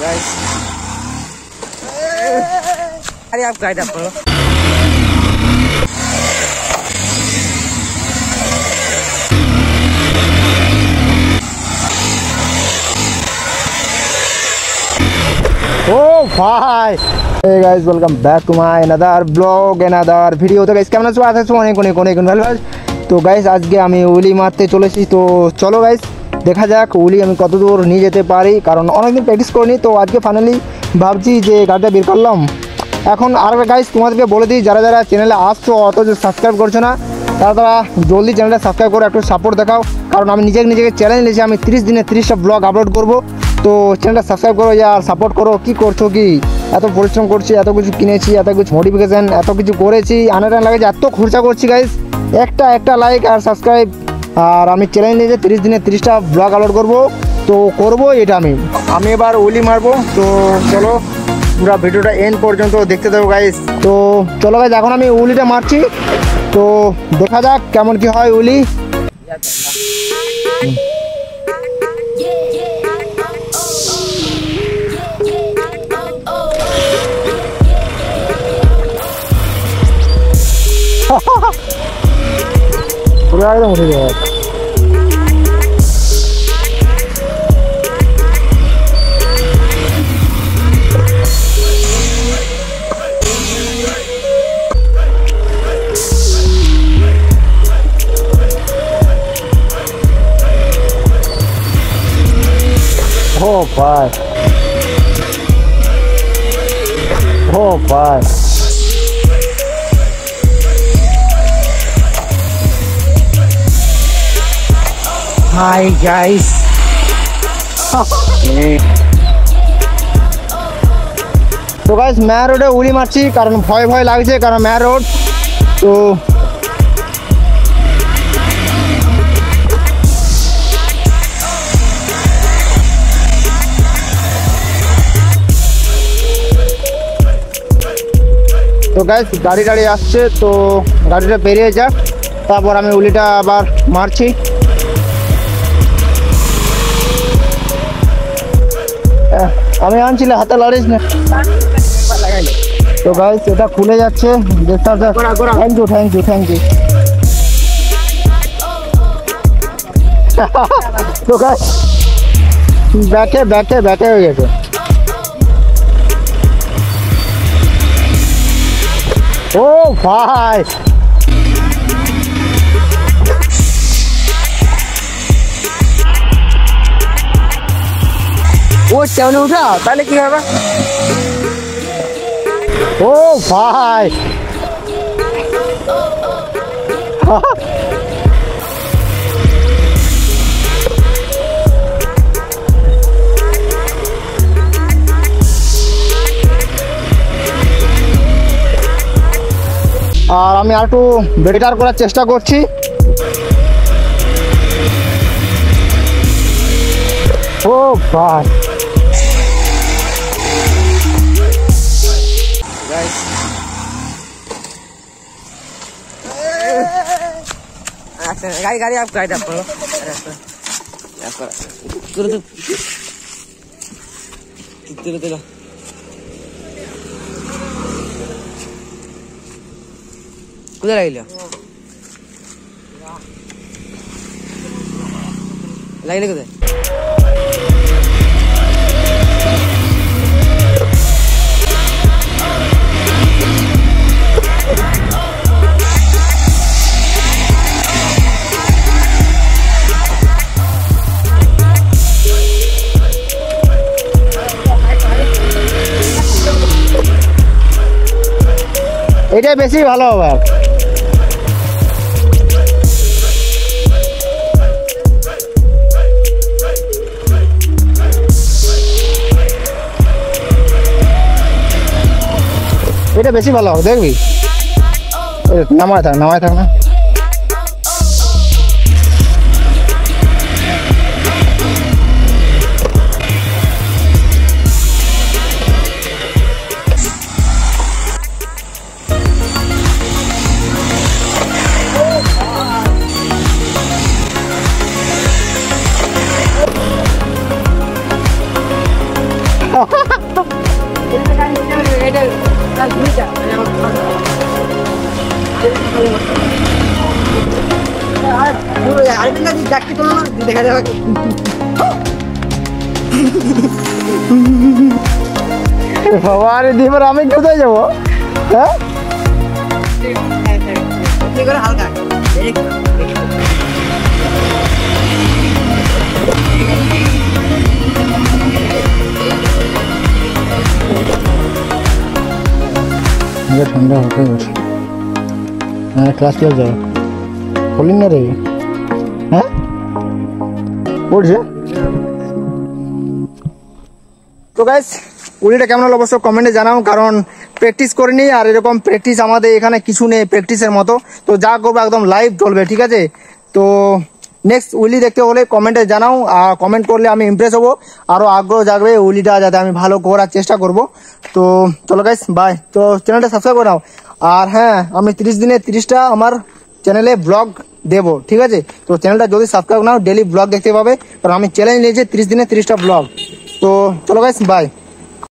Guys अरे आप guide आप करो। ओ भाई, hey guys, welcome back to my another vlog, another video। তো গাইস কেমন আছো? আছো অনেক অনেক অনেক ভালো। তো গাইস আজকে আমি উলি মারতে চলেছি। তো চলো গাইস দেখা যাক উলি আমি কত দূর নিয়ে যেতে পারি, কারণ অনেকদিন প্র্যাকটিস করিনি। তো আজকে ফাইনালি ভাবছি যে গাড়িটা বের করলাম। এখন আর গাইস তোমাদেরকে বলে দিই, যারা যারা চ্যানেলে আসছো অথচ সাবস্ক্রাইব করছো না, তারা জলদি চ্যানেলটা সাবস্ক্রাইব করে একটু সাপোর্ট দেখাও। কারণ আমি নিজেকে চ্যালেঞ্জ নিয়েছি, আমি 30 দিনে 30টা ব্লগ আপলোড করব। তো চ্যানেলটা সাবস্ক্রাইব করো আর সাপোর্ট করো। কি করছো কি? এত পরিশ্রম করছি, এত কিছু কিনেছি, এত কিছু মডিফিকেশান, এত কিছু করেছি, আনাটান লাগে, এত খরচা করছি গাইস। একটা লাইক আর সাবস্ক্রাইব। আর আমি চ্যালেঞ্জ নিয়েছি 30 দিনে 30টা ব্লগ আপলোড করব। তো করবো এটা আমি এবার উলি মারবো। তো চলো পুরো ভিডিওটা এন্ড পর্যন্ত দেখতে দেবো গাইস। তো চলো গাইস এখন আমি উলিটা মারছি। তো দেখা যাক কেমন কি হয় উলি। পুরো একদম উঠে যাবে। Oh bye. Oh bye. Hi guys. তো গাইস ম্যান রোডে উলি মারছি, কারণ ভয় লাগছে, কারণ ম্যান রোড। তো গাইস গাড়ি আসছে, তো গাড়িটা পেরিয়ে যাক, তারপর আমি উলিটা আবার মারছি। আমি আনছিলে হাতে লাড়িস না। তো গাইস এটা খুলে যাচ্ছে, থ্যাংক ইউ। তো গাইস ব্যাকে হয়ে গেছে। ও ভাই वो सामने उठा তাহলে কি হবে? ও ভাই আর আমি আর একটু বেটার করার চেষ্টা করছি। ও ভাই गाइस गाड़ी आप गाइड आप करो। तेरा कुछ লাগিলে কোথায়? এটাই বেশি ভালো হবে। এটা বেশি ভালো হবে, দেখবি। নামায় থাক না। দেখা যাবে বাবা রে দিবার আমি কোথায় যাবো? হ্যাঁ হালকা ঠান্ডা হতে হ্যাঁ ক্লাস যাও বলিন না রে হ্যাঁ পড়ছে তো গাইস উলিটা কেমন হলো অবশ্য কমেন্টে জানাও, কারণ প্র্যাকটিস করিনি আর এরকম প্র্যাকটিস আমাদের এখানে কিছু নেই প্র্যাকটিসের মতো, তো যা করবো একদম লাইভ চলবে, ঠিক আছে? তো নেক্সট উইলি দেখতে হলে কমেন্টে জানাও, আর কমেন্ট করলে আমি ইমপ্রেস হবো, আরও আগ্রহ জাগবে উইলিটা যাতে আমি ভালো করার চেষ্টা করব। তো চলো গাইস বাই, তো চ্যানেলটা সাবস্ক্রাইব করে নাও। আর হ্যাঁ আমি 30 দিনে 30টা আমার চ্যানেলে ব্লগ দেবো, ঠিক আছে? তো চ্যানেলটা যদি সাবস্ক্রাইব নাও ডেলি ব্লগ দেখতে পাবে, কারণ আমি চ্যালেঞ্জ নিয়েছি 30 দিনে 30টা ব্লগ। তো চলো গাইস বাই।